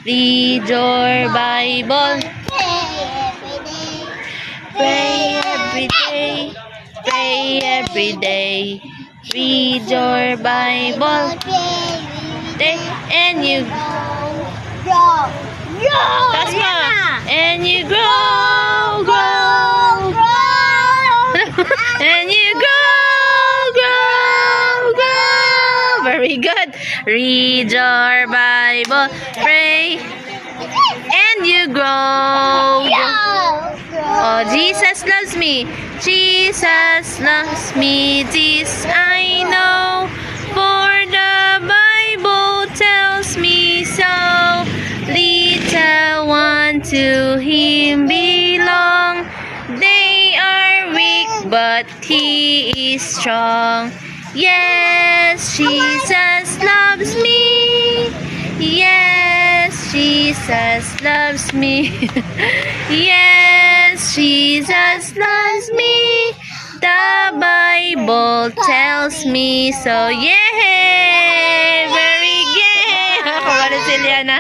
Read your Bible. Pray every day. Pray every day. Read your Bible. And you taas mo. And you grow. And you grow. Very good. Read your Bible. Pray. And you grow. Oh, Jesus loves me. Jesus loves me. This I know. For the Bible tells me so. Little one to him belong. They are weak, but he is strong. Yes, Jesus loves me. Yes, Jesus loves me. Yes, Jesus loves me. The Bible tells me so. Yay! Very good! Ako ba na sila na?